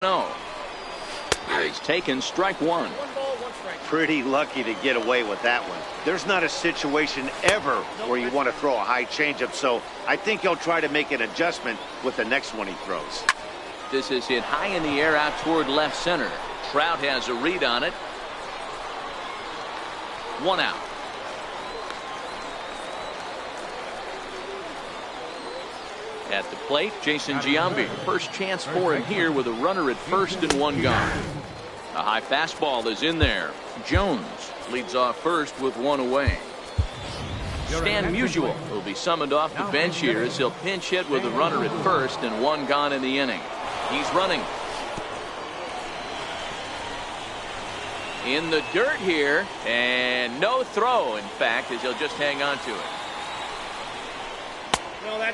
No. He's taken strike one. Pretty lucky to get away with that one. There's not a situation ever where you want to throw a high changeup, so I think he'll try to make an adjustment with the next one he throws. This is hit high in the air out toward left center. Trout has a read on it. 1 out. At the plate, Jason Giambi. First chance for him here with a runner at first and one gone. A high fastball is in there. Jones leads off first with one away. Stan Musial will be summoned off the bench here as he'll pinch hit with a runner at first and one gone in the inning. He's running. In the dirt here, and no throw, in fact, as he'll just hang on to it.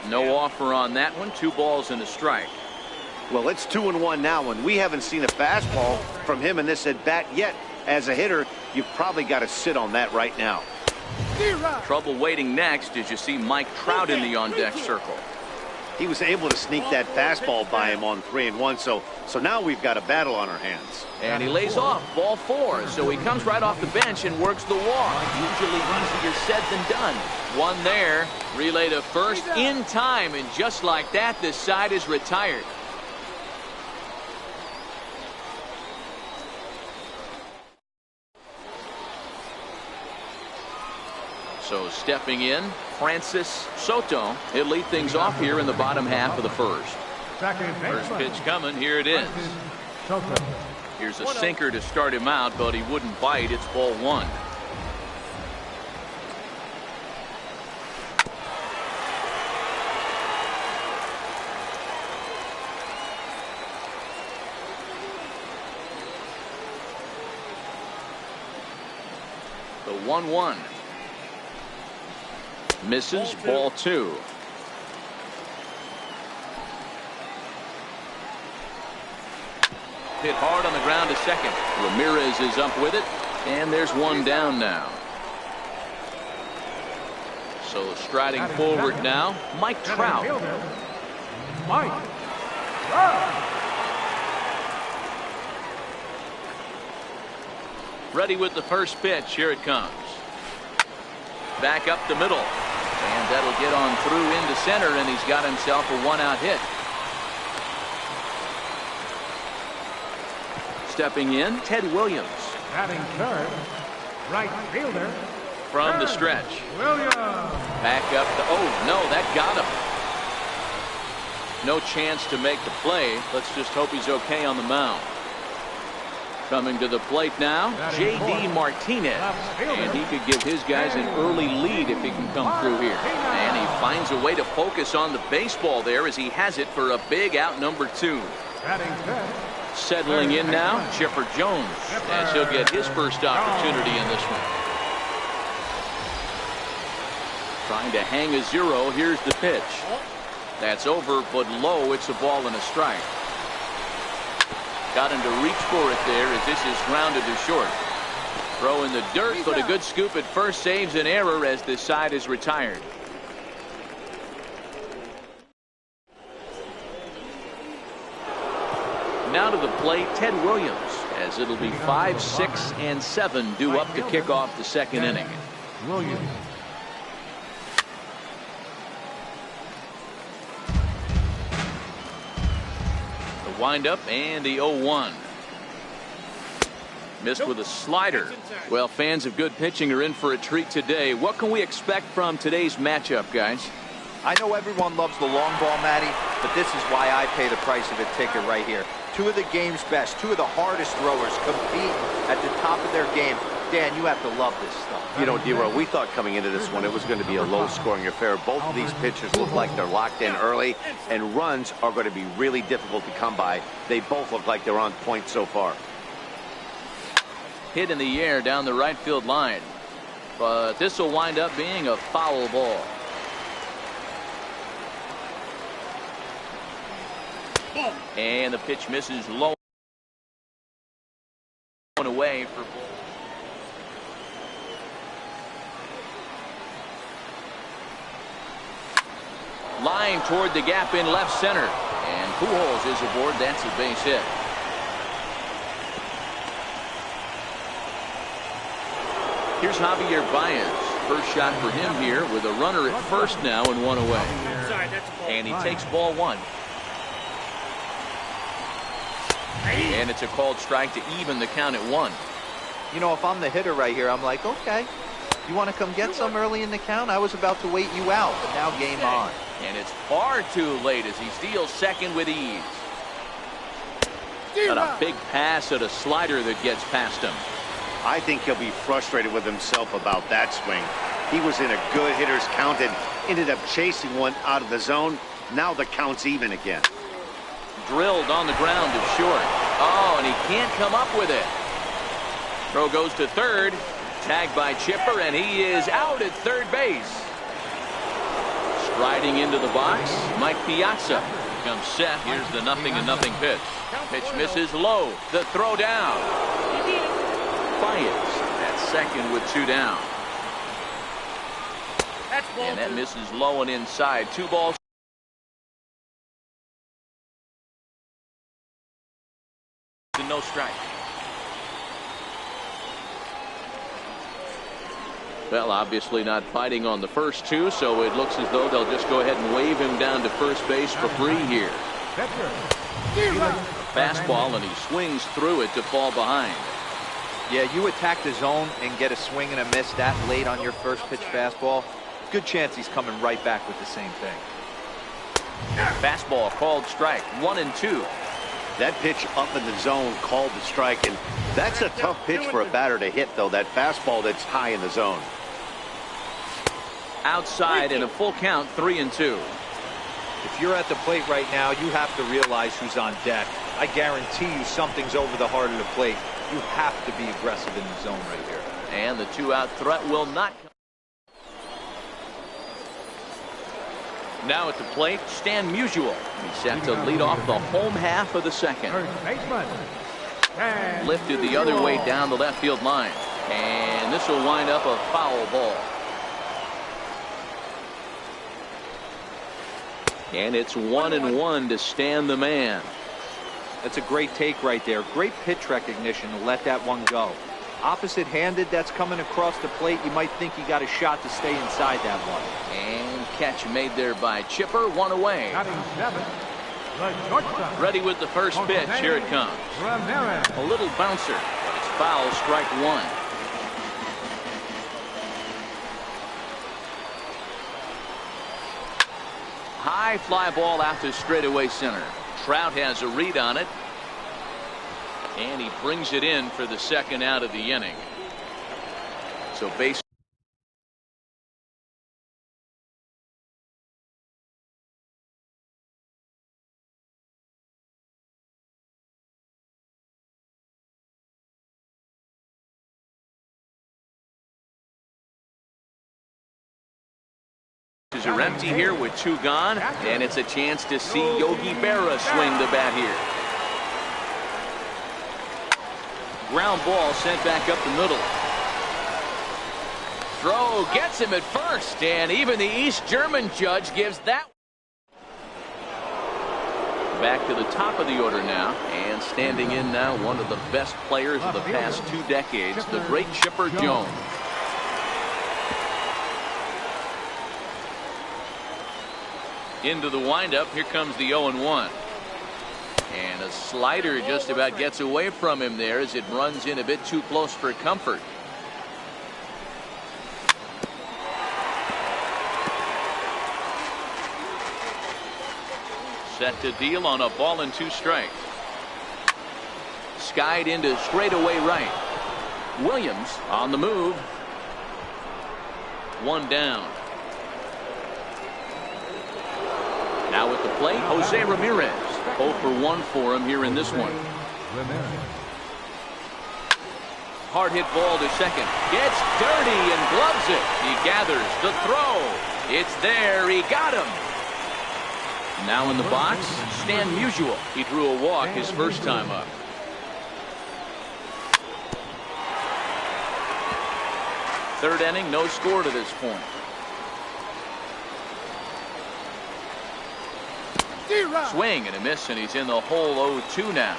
No offer on that one. 2 balls and a strike. Well, it's 2-1 now, and we haven't seen a fastball from him in this at bat yet. As a hitter, you've probably got to sit on that right now. Trouble waiting next as you see Mike Trout in the on-deck circle. He was able to sneak that fastball by him on 3-1, so now we've got a battle on our hands. And he lays off ball 4, so he comes right off the bench and works the walk. Usually easier said than done. One there, relay to first in time, and just like that, this side is retired. So stepping in, Francis Soto. He'll lead things off here in the bottom half of the first. First pitch coming. Here it is. Here's a sinker to start him out, but he wouldn't bite. It's ball 1. The 1-1. Misses, ball 2. Hit hard on the ground to second. Ramirez is up with it, and there's one down now. So striding forward now, Mike Trout. Ready with the first pitch. Here it comes. Back up the middle. And that'll get on through into center, and he's got himself a 1-out hit. Stepping in, Ted Williams. Batting third, right fielder. From the stretch. Williams. Back up the, oh no, that got him. No chance to make the play. Let's just hope he's okay on the mound. Coming to the plate now, J.D. Martinez. And he could give his guys an early lead if he can come through here. And he finds a way to focus on the baseball there as he has it for a big out number 2. Settling in now, Chipper Jones, as he'll get his first opportunity in this one. Trying to hang a 0. Here's the pitch. That's over, but low. It's a ball and a strike. Got him to reach for it there as this is grounded to short. Throw in the dirt, but a good scoop at first saves an error as this side is retired. Now to the plate, Ted Williams, as it'll be 5, 6, and 7 due up to kick off the second inning. Williams. Windup and the 0-1. Missed with a slider. Well, fans of good pitching are in for a treat today. What can we expect from today's matchup, guys? I know everyone loves the long ball, Matty, but this is why I pay the price of a ticket right here. 2 of the game's best, 2 of the hardest throwers compete at the top of their game. Dan, you have to love this stuff. You know, D-Row, we thought coming into this one it was going to be a low-scoring affair. Both of these pitchers look like they're locked in early, and runs are going to be really difficult to come by. They both look like they're on point so far. Hit in the air down the right field line, but this will wind up being a foul ball. And the pitch misses low and away for ball. Line toward the gap in left center. And Pujols is aboard. That's a base hit. Here's Javier Baez. First shot for him here with a runner at first now and one away. And he takes ball one. And it's a called strike to even the count at one. You know, if I'm the hitter right here, I'm like, okay, you want to come get some early in the count? I was about to wait you out, but now game on. And it's far too late as he steals second with ease. Got a big pass at a slider that gets past him. I think he'll be frustrated with himself about that swing. He was in a good hitter's count and ended up chasing one out of the zone. Now the count's even again. Drilled on the ground to short. Oh, and he can't come up with it. Throw goes to third. Tagged by Chipper, and he is out at third base. Striding into the box, Mike Piazza comes set. Here's the 0-0 pitch. Pitch misses low. The throw down. Baez at second with two down. And that misses low and inside. 2 balls. And no strike. Well, obviously not fighting on the first two, so it looks as though they'll just go ahead and wave him down to first base for free here. Fastball, and he swings through it to fall behind. Yeah, you attack the zone and get a swing and a miss that late on your first pitch fastball. Good chance he's coming right back with the same thing. Fastball called strike, 1-2. That pitch up in the zone called the strike, and that's a tough pitch for a batter to hit, though, that fastball that's high in the zone. Outside in a full count, 3-2. If you're at the plate right now, you have to realize who's on deck. I guarantee you something's over the heart of the plate. You have to be aggressive in the zone right here. And the 2-out threat will not come. Now at the plate, Stan Musial. He's set to lead off the home half of the second. Lifted the other way down the left field line. And this will wind up a foul ball. And it's 1-1 to Stan the man. That's a great take right there. Great pitch recognition to let that one go. Opposite handed, that's coming across the plate. You might think he got a shot to stay inside that one. And catch made there by Chipper, one away. Ready with the first pitch. Here it comes. A little bouncer, but it's foul, strike one. High fly ball out to straightaway center. Trout has a read on it. And he brings it in for the second out of the inning. So base. Are empty here with 2 gone, and it's a chance to see Yogi Berra swing the bat here. Ground ball sent back up the middle. Throw gets him at first, and even the East German judge gives that. Back to the top of the order now, and standing in now, one of the best players of the past 2 decades, the great Chipper Jones. Into the windup. Here comes the 0-1. And a slider just about gets away from him there as it runs in a bit too close for comfort. Set to deal on a ball and 2 strikes. Skied into straightaway right. Williams on the move. 1 down. Now at the plate, Jose Ramirez. 0 for 1 for him here in this one. Hard hit ball to second. Gets dirty and gloves it. He gathers the throw. It's there. He got him. Now in the box, Stan Musial. He drew a walk his first time up. Third inning, no score to this point. Swing and a miss, and he's in the hole 0-2 now.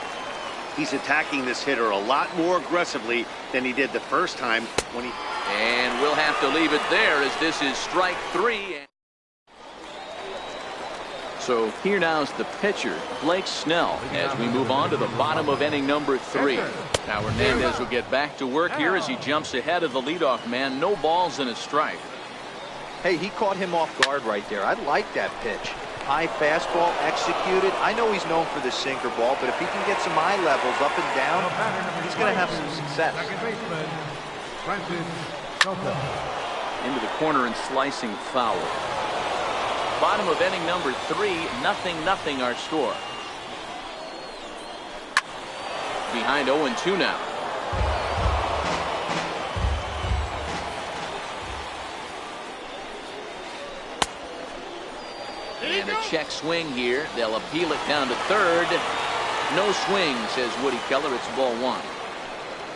he's attacking this hitter a lot more aggressively than he did the first time when he... And we'll have to leave it there as this is strike 3. So here now is the pitcher, Blake Snell, as we move on to the bottom of inning number 3. Now Hernandez will get back to work here as he jumps ahead of the leadoff man. No balls and a strike. Hey, he caught him off guard right there. I like that pitch. High fastball executed. I know he's known for the sinker ball, but if he can get some eye levels up and down, he's going to have some success. Into the corner and slicing foul. Bottom of inning number 3, 0-0 our score. Behind 0-2 now. And a check swing here. They'll appeal it down to third. No swing, says Woody Keller. It's ball 1.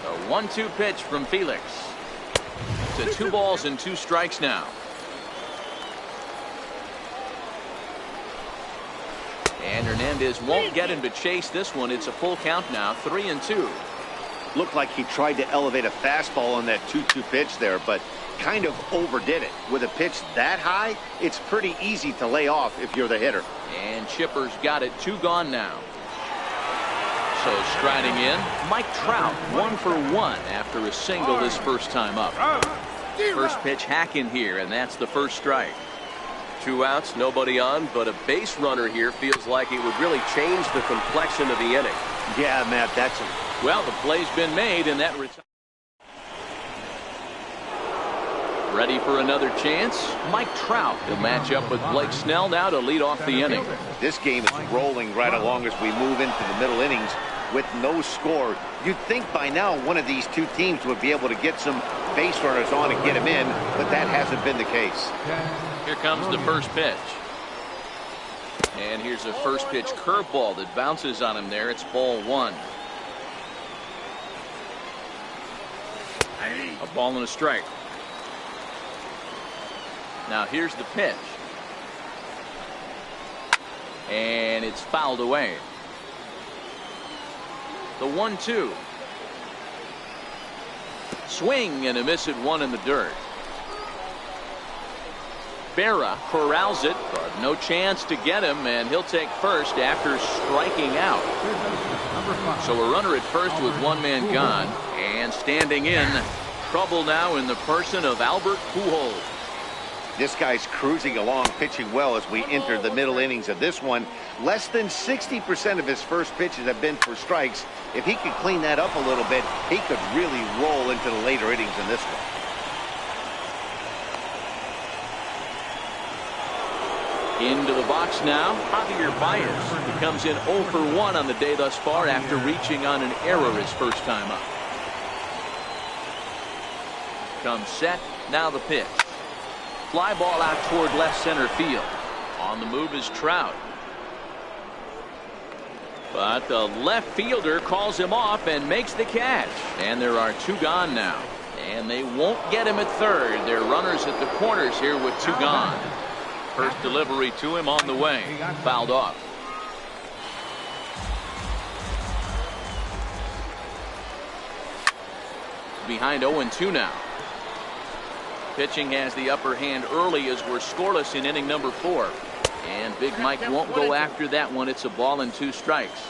A 1-2 pitch from Felix. To 2 balls and 2 strikes now. And Hernandez won't get him to chase this one. It's a full count now, 3-2. Looked like he tried to elevate a fastball on that 2-2 pitch there, but kind of overdid it. With a pitch that high, it's pretty easy to lay off if you're the hitter. And Chipper's got it, 2 gone now. So striding in, Mike Trout, 1 for 1 after a single his first time up. First pitch hack in here, and that's the first strike. 2 outs, nobody on, but a base runner here feels like it would really change the complexion of the inning. Yeah, Matt, that's a... Well, the play's been made, and that ready for another chance. Mike Trout will match up with Blake Snell now to lead off the inning. This game is rolling right along as we move into the middle innings with no score. You'd think by now one of these 2 teams would be able to get some base runners on and get them in, but that hasn't been the case. Here comes the first pitch. And here's a first pitch curveball that bounces on him there. It's ball 1. A ball and a strike. Now here's the pitch. And it's fouled away. The 1-2. Swing and a miss at 1 in the dirt. Berra corrals it, but no chance to get him, and he'll take first after striking out. So a runner at first with 1 man gone, and standing in, trouble now in the person of Albert Pujols. This guy's cruising along, pitching well as we enter the middle innings of this one. Less than 60% of his first pitches have been for strikes. If he could clean that up a little bit, he could really roll into the later innings in this one. Into the box now, Javier Baez. He comes in 0 for 1 on the day thus far after reaching on an error his first time up. Comes set, now the pitch. Fly ball out toward left center field. On the move is Trout. But the left fielder calls him off and makes the catch. And there are 2 gone now. And they won't get him at third. They're runners at the corners here with 2 gone. First delivery to him on the way. Fouled off. Behind 0-2 now. Pitching has the upper hand early as we're scoreless in inning number 4. And Big Mike won't go after that one. It's a ball and 2 strikes.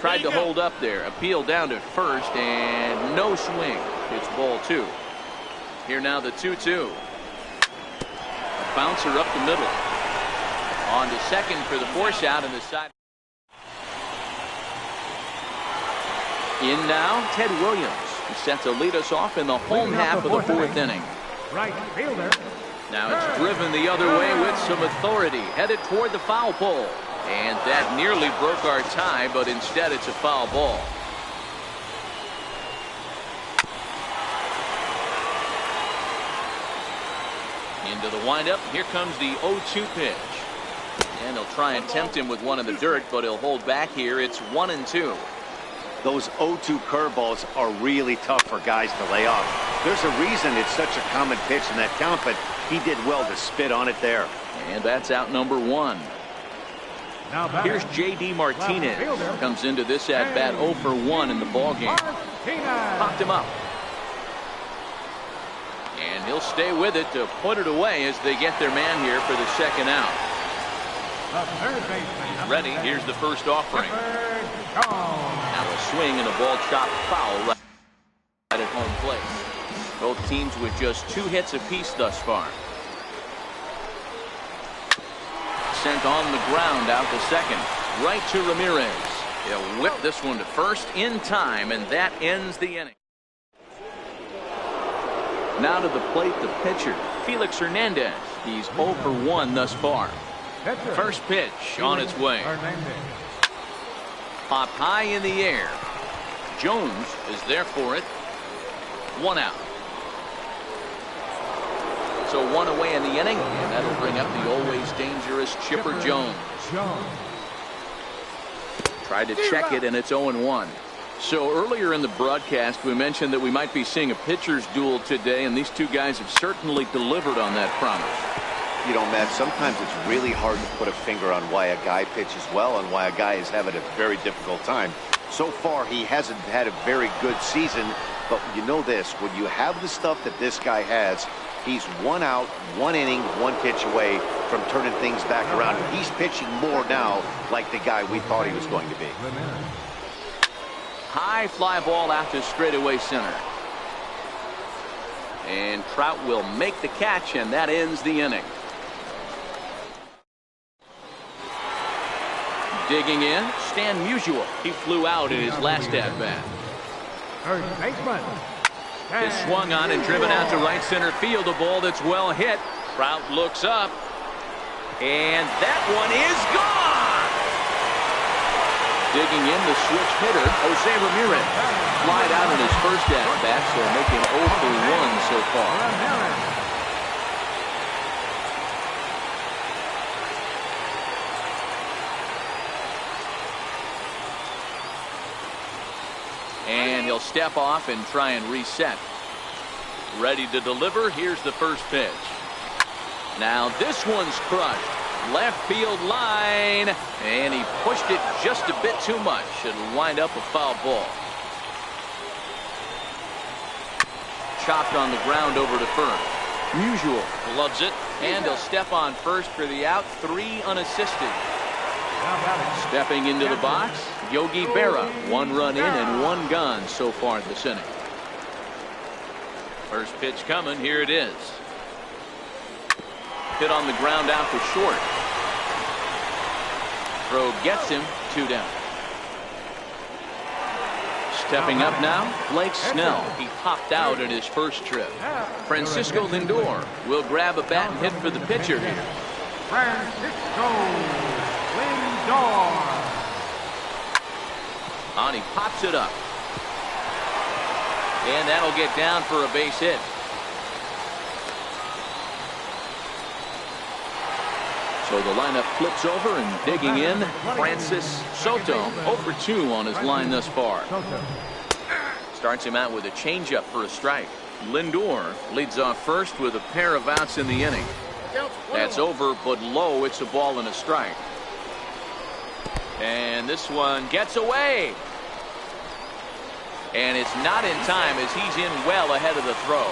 Tried to hold up there. Appeal down to first and no swing. It's ball 2. Here now the 2-2. Bouncer up the middle. On to second for the force out in the side. In now, Ted Williams. He's set to lead us off in the home half of the 4th inning. Right fielder. Now it's driven the other way with some authority. Headed toward the foul pole. And that nearly broke our tie, but instead it's a foul ball. Into the windup. Here comes the 0-2 pitch. And they'll try and tempt him with one in the dirt, but he'll hold back here. It's 1-2. Those 0-2 curveballs are really tough for guys to lay off. There's a reason it's such a common pitch in that count, but he did well to spit on it there. And that's out number 1. Here's J.D. Martinez. Comes into this at bat 0 for 1 in the ball game. Popped him up. And he'll stay with it to put it away as they get their man here for the second out. He's ready. Here's the first offering. Now a swing and a ball chopped foul right at home plate. Both teams with just 2 hits apiece thus far. Sent on the ground out to second. Right to Ramirez. He'll whip this one to first in time, and that ends the inning. Now to the plate, the pitcher, Felix Hernandez. He's 0 for 1 thus far. First pitch on its way. Popped high in the air. Jones is there for it. 1 out. So 1 away in the inning, and that'll bring up the always dangerous Chipper Jones. Tried to check it, and it's 0-1. So earlier in the broadcast, we mentioned that we might be seeing a pitcher's duel today, and these two guys have certainly delivered on that promise. You know, Matt, sometimes it's really hard to put a finger on why a guy pitches well and why a guy is having a very difficult time. So far, he hasn't had a very good season, but you know this, when you have the stuff that this guy has, he's 1 out, 1 inning, 1 pitch away from turning things back around. And he's pitching more now like the guy we thought he was going to be. High fly ball out to straightaway center. And Trout will make the catch, and that ends the inning. Digging in, Stan Musial. He flew out in his last at-bat. Is swung on and driven out to right center field. A ball that's well hit. Trout looks up. And that one is gone. Digging in, the switch hitter, Jose Ramirez. Flied out in his first at-bat, so making 0 for 1 so far. And he'll step off and try and reset. Ready to deliver. Here's the first pitch. Now this one's crushed. Left field line. And he pushed it just a bit too much. It'll wind up a foul ball. Chopped on the ground over to first. Musial loves it. And he'll step on first for the out. 3 unassisted. Stepping into the box, Yogi Berra. 1 run in and 1 gone so far this inning. First pitch coming. Here it is. Hit on the ground out to short. Throw gets him. 2 down. Stepping up now, Blake Snell. He popped out in his first trip. Francisco Lindor will grab a bat and hit for the pitcher here. Francisco Lindor. On, he pops it up. And that'll get down for a base hit. So the lineup flips over and digging in, Francis Soto. 0 for 2 on his line thus far. Starts him out with a changeup for a strike. Lindor leads off first with a pair of outs in the inning. That's over, but low. It's a ball and a strike. And this one gets away. And it's not in time as he's in well ahead of the throw.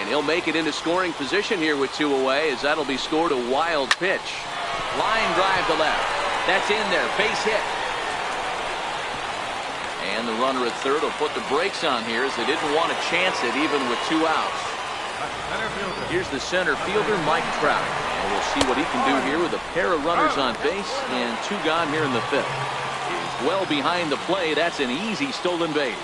And he'll make it into scoring position here with 2 away as that'll be scored a wild pitch. Line drive to left. That's in there. Base hit. And the runner at third will put the brakes on here as they didn't want to chance it even with 2 outs. Here's the center fielder, Mike Trout. And we'll see what he can do here with a pair of runners on base and 2 gone here in the 5th. He's well behind the play. That's an easy stolen base.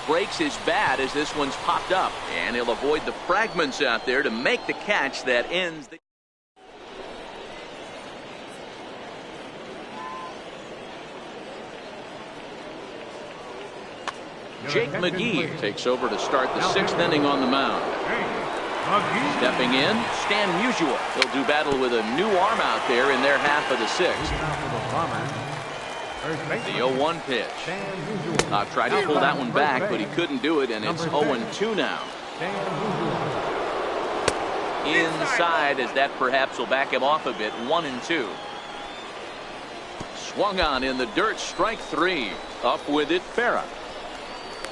Breaks his bat as this one's popped up. And he'll avoid the fragments out there to make the catch that ends the... Jake McGee takes over to start the 6th inning on the mound. Stepping in, Stan Musial. He'll do battle with a new arm out there in their half of the 6th. The 0-1 pitch. Tried to pull that one back, but he couldn't do it, and it's 0-2 now. Inside, as that perhaps will back him off a bit. 1-2. Swung on in the dirt, strike 3. Up with it, Farah.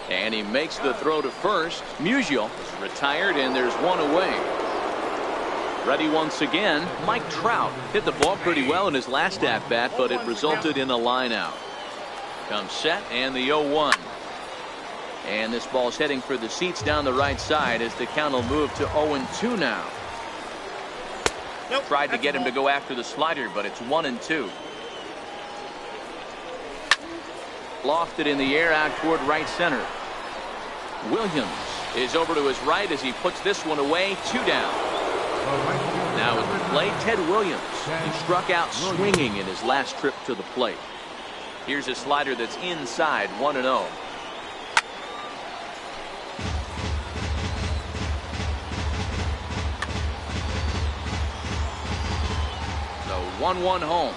And he makes the throw to first. Musial is retired, and there's one away. Ready once again, Mike Trout hit the ball pretty well in his last at-bat, but it resulted in a line out. Comes set, and the 0-1. And this ball's heading for the seats down the right side as the count will move to 0-2 now. Tried to get him to go after the slider, but it's 1-2. Lofted in the air out toward right center. Williams is over to his right as he puts this one away. 2 down. Now at the plate, Ted Williams. He struck out swinging in his last trip to the plate. Here's a slider that's inside, 1-0. The 1-1 home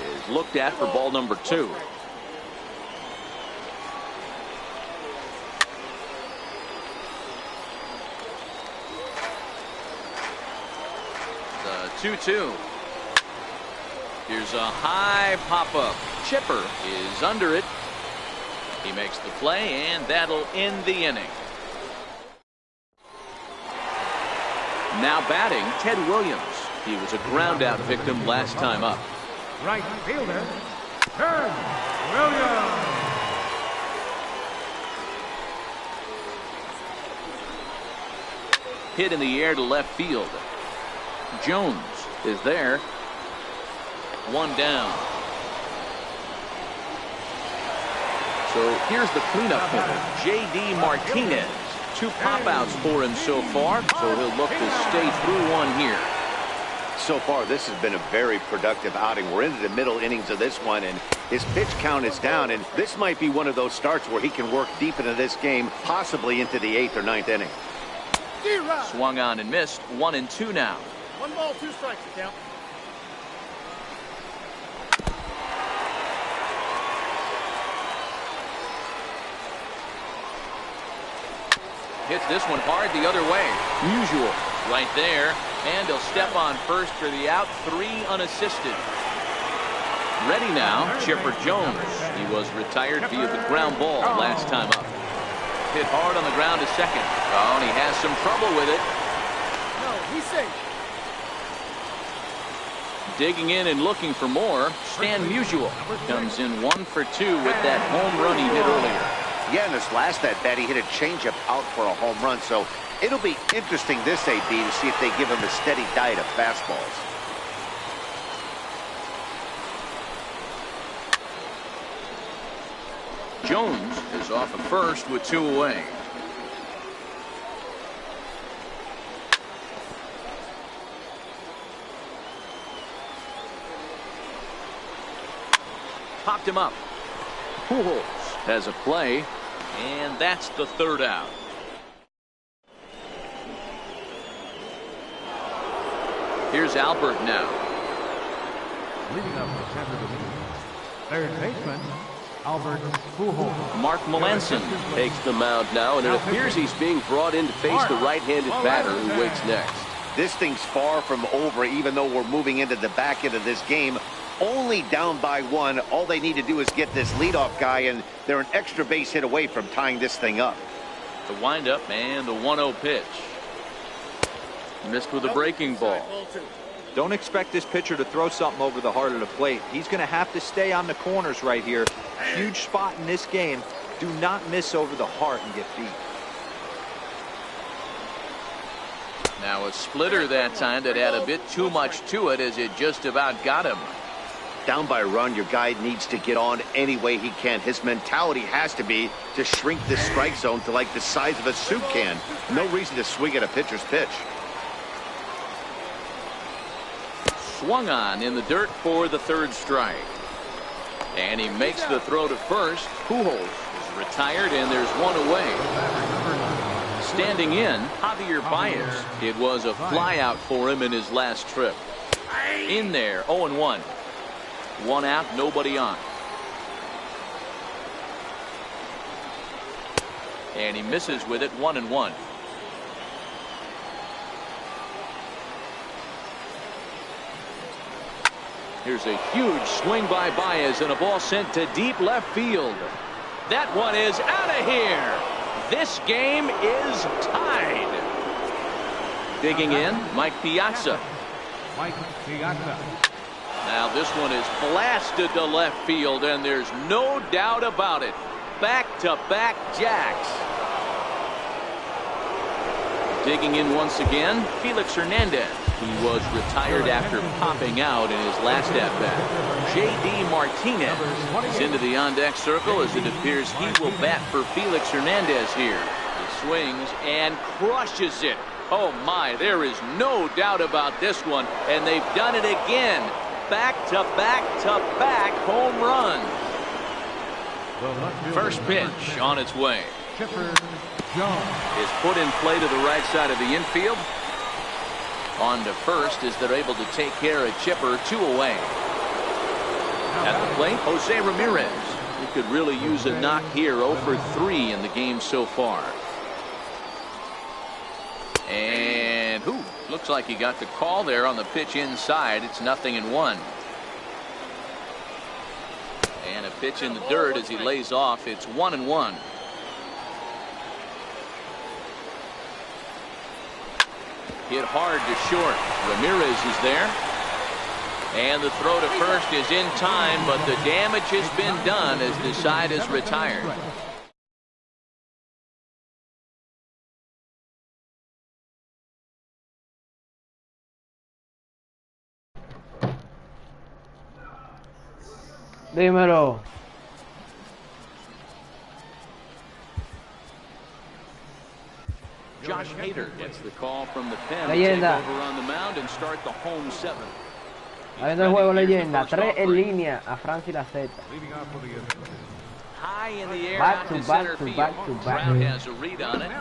is looked at for ball number 2. The 2-2. Here's a high pop-up. Chipper is under it. He makes the play, and that'll end the inning. Now batting, Ted Williams. He was a ground-out victim last time up. Right fielder, Ted Williams. Hit in the air to left field. Jones is there. 1 down. So here's the cleanup hitter, J.D. Martinez. 2 pop-outs for him so far, so he'll look to stay through one here. So far, this has been a very productive outing. We're into the middle innings of this one, and his pitch count is down, and this might be one of those starts where he can work deep into this game, possibly into the 8th or 9th inning. Swung on and missed. 1-2 now. 1 ball, 2 strikes to count. Hits this one hard the other way. Usual right there. And he'll step on first for the out. 3 unassisted. Ready now, Chipper Jones. He was retired via the ground ball last time up. Hit hard on the ground to second. Oh, and he has some trouble with it. No, he's safe. Digging in and looking for more. Stan Musial comes in 1 for 2 with that home run he hit earlier. Yeah, in this last at-bat, he hit a changeup out for a home run, so it'll be interesting this AB to see if they give him a steady diet of fastballs. Jones is off at first with 2 away. Popped him up. Pujols has a play, and that's the 3rd out. Here's Albert now. Leading up the center of the inning, third baseman, Albert Pujols. Mark Melanson takes the mound now, and it appears he's being brought in to face the right-handed batter who waits next. This thing's far from over, even though we're moving into the back end of this game. Only down by 1. All they need to do is get this leadoff guy, and they're an extra base hit away from tying this thing up. The windup and the 1-0 pitch. Missed with a breaking ball. Don't expect this pitcher to throw something over the heart of the plate. He's going to have to stay on the corners right here. Huge spot in this game. Do not miss over the heart and get beat. Now a splitter that time that had a bit too much to it as it just about got him. Down by a run, your guy needs to get on any way he can. His mentality has to be to shrink this strike zone to like the size of a soup can. No reason to swing at a pitcher's pitch. Swung on in the dirt for the 3rd strike. And he makes the throw to first. Pujols is retired, and there's 1 away. Standing in, Javier Baez. It was a flyout for him in his last trip. In there, 0-1. 1 out, nobody on. And he misses with it, 1-1. Here's a huge swing by Baez and a ball sent to deep left field. That one is out of here. This game is tied. Digging in, Mike Piazza. Mike Piazza. Now this one is blasted to left field, and there's no doubt about it. Back-to-back jacks. Digging in once again, Felix Hernandez. He was retired after popping out in his last at-bat. J.D. Martinez is into the on-deck circle as it appears he will bat for Felix Hernandez here. He swings and crushes it. Oh my, there is no doubt about this one, and they've done it again. Back-to-back-to-back home runs. First pitch on its way. Chipper Jones is put in play to the right side of the infield. On to first as they're able to take care of Chipper. 2 away. At the plate, Jose Ramirez. He could really use a knock here. 0 for 3 in the game so far. And looks like he got the call there on the pitch inside. It's 0-1. And a pitch in the dirt as he lays off. It's 1-1. Hit hard to short. Ramirez is there. And the throw to first is in time, but the damage has been done as the side is retired. Dímelo. Josh Hader gets the call from the pen to Leyenda. take over on the mound and start the home 7. Habiendo el juego leyenda, 3 en línea a Francia y la Z. leading off for the Astros. High in the air Back out to to back center to field. back to back. Trout has a read on it.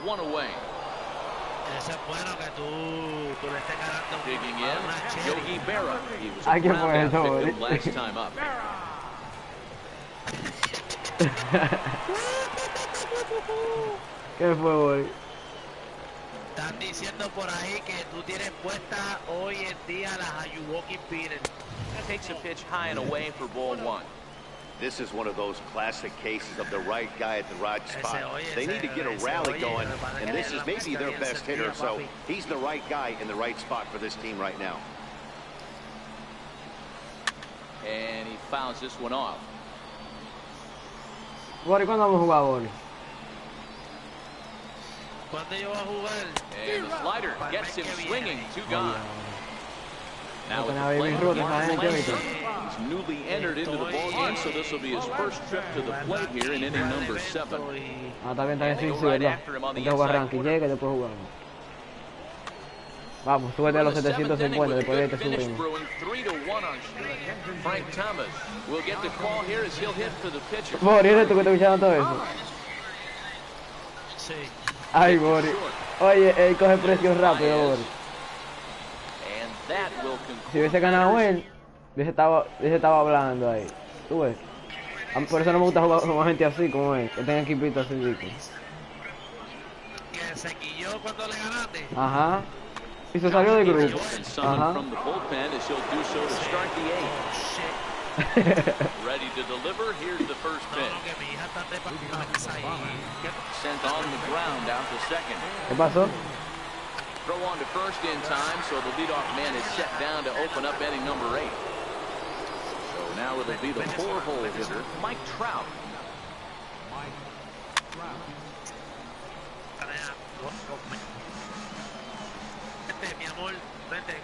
1 away. Eso es bueno que tú le estés ganando Digging a una in, cherry. Yogi Berra. He was a Hay que ground out ponerlo, victim last time up. ¿Qué fue, boy? Están diciendo por ahí que tú tienes puesta hoy en día las Ayuwoki Beaters. Takes a pitch high and away for ball 1. This is one of those classic cases of the right guy at the right spot. They need to get a rally going, and this is maybe their best hitter, so he's the right guy in the right spot for this team right now. And he fouls this one off. Bori, ¿cuándo vamos a jugar, Bori? ¿Cuándo yo voy a jugar? And the slider gets him swinging. 2 gone. Now with No the tenía plate, bien roto esa gente, ¿viste? he's newly entered into the ball game, so this will be his first trip to the plate here in inning number 7. Ah, está bien, sí, ¿verdad? Hay que jugar ranking, llega y después jugamos. Vamos, súbete a los 750, después de este subimos. Frank Thomas will get the call here as he'll hit for the pitcher. Bori, ¿eres tú que te escuchando todo eso? Sí. Ay, Bori. Oye, él coge presión rápido, Bori. And that will Si hubiese ganado él, hubiese estado hablando ahí. ¿Tú ves? Por eso no me gusta jugar con gente así como él, que tenga equipito así, Vico. Que se quilló cuando le ganaste. Ajá. Y se salió del grupo. Ajá. from the bullpen as he'll do so to start the 8th. Ready to deliver. Here's the first No, pitch. no, que mi hija está trepada ahí. Sent on the ground out to second. ¿Qué pasó? Throw on to first in time, so the leadoff man is set down to open up inning number 8. So now it'll be the 4-hole hitter, Mike Trout. Vente, mi amor, vente.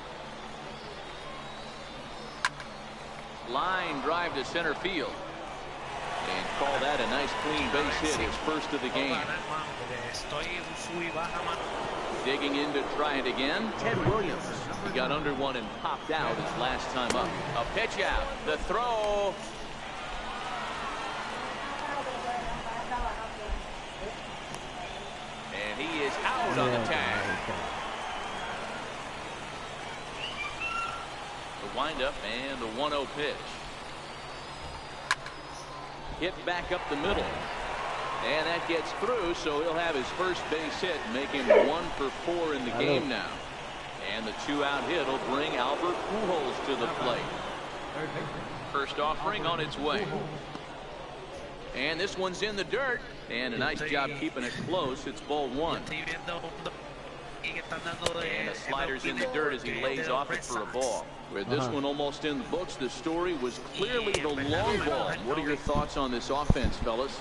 Line drive to center field. And call that a nice clean base hit, his first of the game. Estoy en sub y baja, mano. Digging in to try it again, Ted Williams. He got under one and popped out his last time up. A pitch out, the throw. And he is out on the tag. The windup and the 1-0 pitch. Hit back up the middle. And that gets through, so he'll have his first base hit, make him 1 for 4 in the game now. And the 2-out hit will bring Albert Pujols to the plate. First offering on its way. And this one's in the dirt. And a nice job keeping it close. It's ball 1. And the slider's in the dirt as he lays off it for a ball. With this one almost in the books, the story was clearly the long ball. What are your thoughts on this offense, fellas?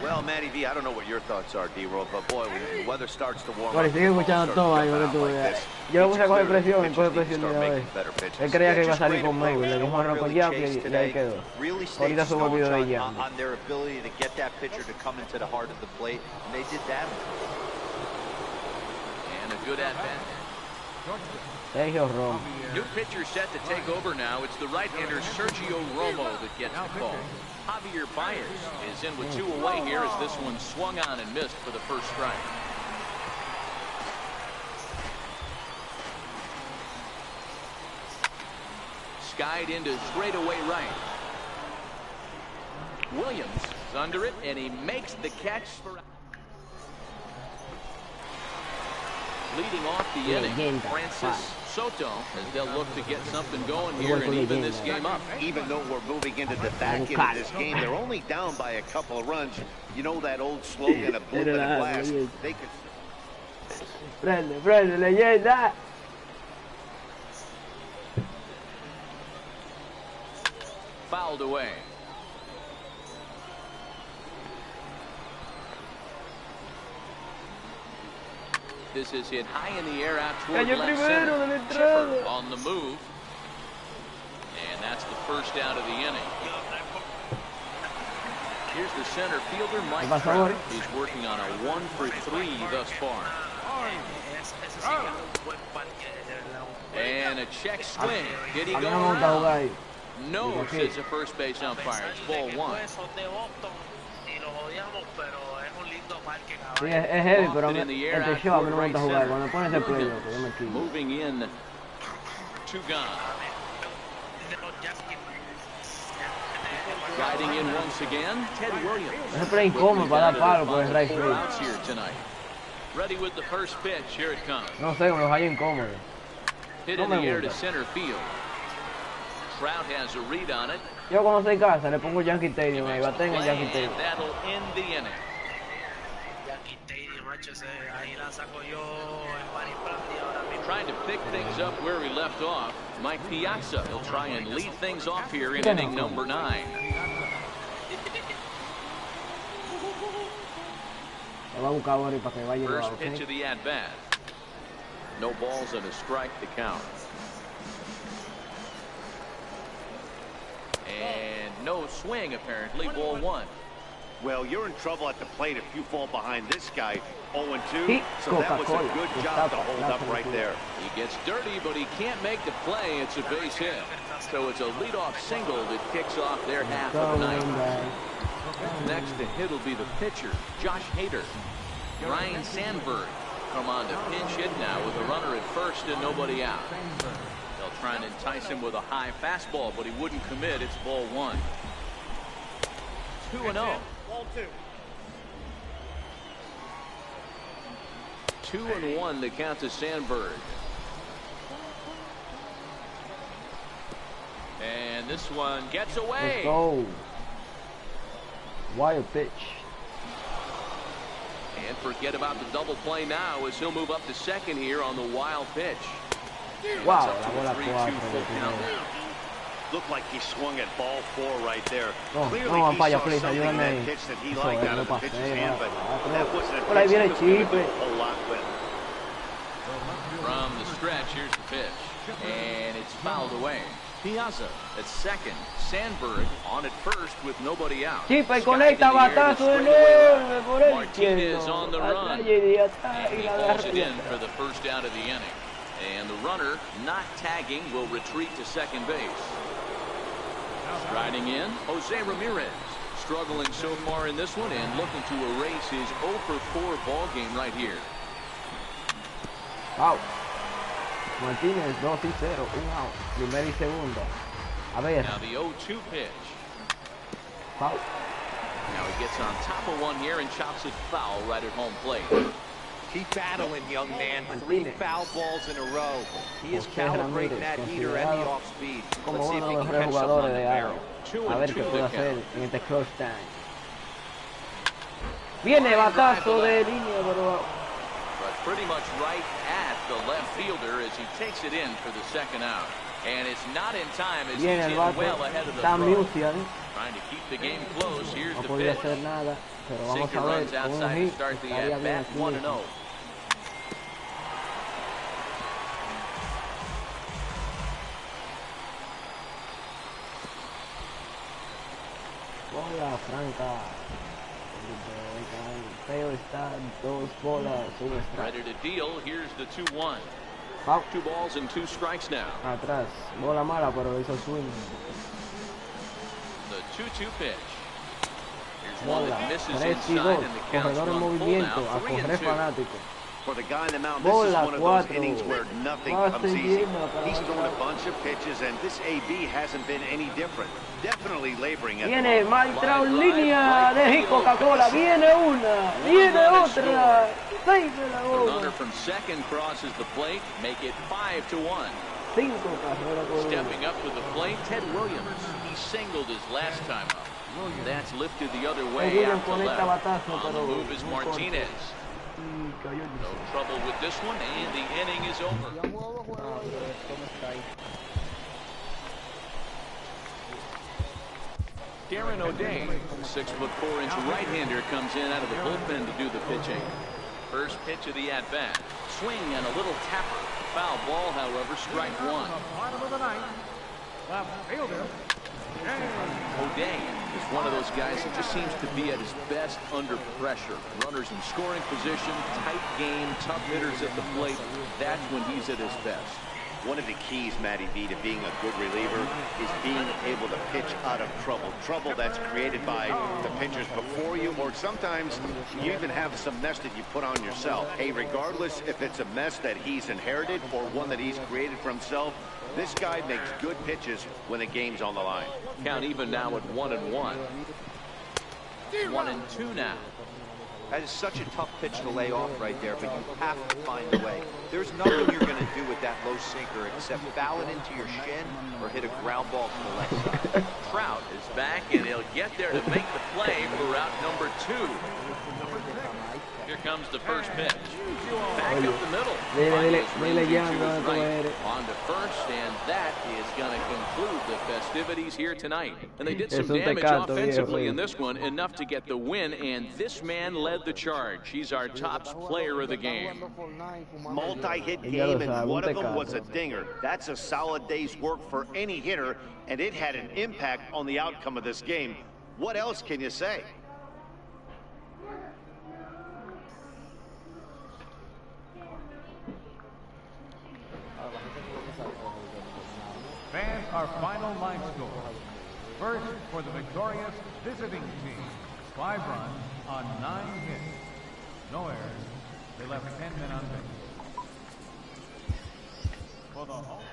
Well, Matty V, I don't know what your thoughts are, D-Roll, but boy, when the weather starts to warm Bueno, up, sigue escuchando todo ahí, boludo, tú veas. Yo lo puse a coger presión, él coge presión de una vez. Él creía que iba a salir conmigo, le dimos arroz con Yampi y ahí quedó. Ahorita se olvidó de Yampi. On their ability to get that pitcher to come into the heart of the plate, and they did that. And a good at-bat. Sergio Romo. New pitcher set to take over now. It's the right-hander Sergio Romo that gets the call. Javier Baez is in with 2 away here as this one swung on and missed for the first strike. Skied into straightaway right. Williams is under it, and he makes the catch for... Leading off the inning, Francis Soto, as they'll look to get something going here and even this game up. Even though we're moving into the back end of this game, they're only down by a couple of runs. You know that old slogan of bloom and blast. They could... Prende, leyenda. Fouled away. This is hit high in the air out toward left center. Chipper on the move. And that's the first out of the inning. Here's the center fielder, Mike Trout. He's working on a 1 for 3 thus far. And a check swing. Did he go around? No, says the first base umpire. It's ball 1. Sí, es heavy, pero este show a mí no me gusta jugar. Cuando pones el play, yo me quito. Moving in, 2 gone. Riding in once again, Ted Williams. Es play incómodo para dar palo por el right field. Here tonight. Ready with the first pitch. Here it comes. No sé, me los hallo incómodo. Hit in the air to center field. Trout has a read on it. Yo cuando estoy en casa le pongo Yankee Stadium ahí, bate en el Yankee Stadium. That'll end the inning. Trying to pick things up where we left off. Mike Piazza will try and lead things off here in inning number 9. First pitch of the at-bat. No balls and a strike to count. And no swing, apparently. Ball 1. Well, you're in trouble at the plate if you fall behind this guy 0-2. So that was a good job to hold up right there. He gets dirty, but he can't make the play. It's a base hit. So it's a leadoff single that kicks off their half of the night. Next to hit will be the pitcher, Josh Hader. Ryan Sandberg come on to pinch hit now with a runner at first and nobody out. They'll try and entice him with a high fastball, but he wouldn't commit. It's ball 1. 2-0. Ball 2. 2-1 the count to Sandberg. And this one gets away. Let's go. Wild pitch. And forget about the double play now as he'll move up to second here on the wild pitch. Wow, la bola 3-2 full count. Looked like he swung at ball 4 right there. No, Clearly no, he vaya, saw please, something in ayúdame. that pitch that he liked out of the pitcher's hand, but that wasn't a Por ahí pitch viene he was going to do Chipe. a whole lot with. From the stretch, here's the pitch. And it's fouled away. Piazza at second. Sandberg on at first with nobody out. Chipe conecta batazo enorme por el Martinez izquierdo. on the run. Y And he hauls it in for the first out of the inning. And the runner, not tagging, will retreat to second base. Striding in, Jose Ramirez. Struggling so far in this one and looking to erase his 0 for 4 ball game right here. Wow. Martínez 2-0, 1 out. Primera y segunda. A ver. Now the 0-2 pitch. Foul. Now he gets on top of one here and chops it foul right at home plate. Keep battling, young man. 3 foul balls in a row. He is calibrating that heater and the off speed. Let's see if he can catch something on the barrel. A ver qué puede hacer en este clutch time. Viene batazo de línea, pero pretty much right at the left fielder as he takes it in for the second out. And it's not in time as he's in well ahead of the throw. Trying to keep the game close. Here's the pitch. Sinker runs outside to start the at-bat, 1-0. Bola franca. Feo está 2 bolas, 1 strike. Ready to deal. Here's the 2-1. 2 balls and 2 strikes now. Atrás, bola mala, pero hizo swing. The 2-2 pitch. Here's one that misses 3 y 2. inside, and the count's Corredor en run full movimiento, now, a correr 3-2. fanático. For the guy in the mound, this is one of those innings where nothing comes easy. He's thrown a bunch of pitches, and this AB hasn't been any different. Definitely laboring at the Viene Maltrao en línea de Coca-Cola. Viene una, viene otra. The runner from second crosses the plate, make it 5-1. Stepping up to the plate, Ted Williams. He singled his last time up. That's lifted the other way out to left. On the move is Martinez. No trouble with this one, and the inning is over. Darren O'Day, 6'4" right-hander, comes in out of the bullpen to do the pitching. First pitch of the at-bat. Swing and a little tapper. Foul ball, however, strike 1. Bottom of the ninth. Left fielder. O'Day is one of those guys that just seems to be at his best under pressure. Runners in scoring position, tight game, tough hitters at the plate. That's when he's at his best. One of the keys, Matty V, to being a good reliever is being able to pitch out of trouble. Trouble that's created by the pitchers before you, or sometimes you even have some mess that you put on yourself. Hey, regardless if it's a mess that he's inherited or one that he's created for himself, this guy makes good pitches when the game's on the line. Count even now at 1-1. 1-2 now. That is such a tough pitch to lay off right there, but you have to find a way. There's nothing you're going to do with that low sinker except foul it into your shin or hit a ground ball to the left side. Trout is back, and he'll get there to make the play for route number 2. Here comes the first pitch. Back up the middle. On to first, and that is going to conclude the festivities here tonight. And they did some damage offensively in this one, enough to get the win, and this man led the charge. He's our top player of the game. Multi-hit game, and one of them was a dinger. That's a solid day's work for any hitter, and it had an impact on the outcome of this game. What else can you say? Fans, our final line score. First, for the victorious visiting team, 5 runs on 9 hits. No errors. They left 10 men on base. For the home.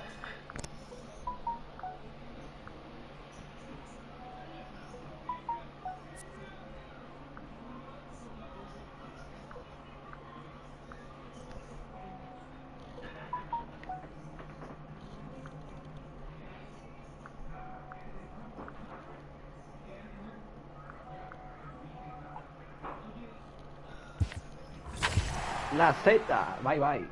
La Z, bye bye.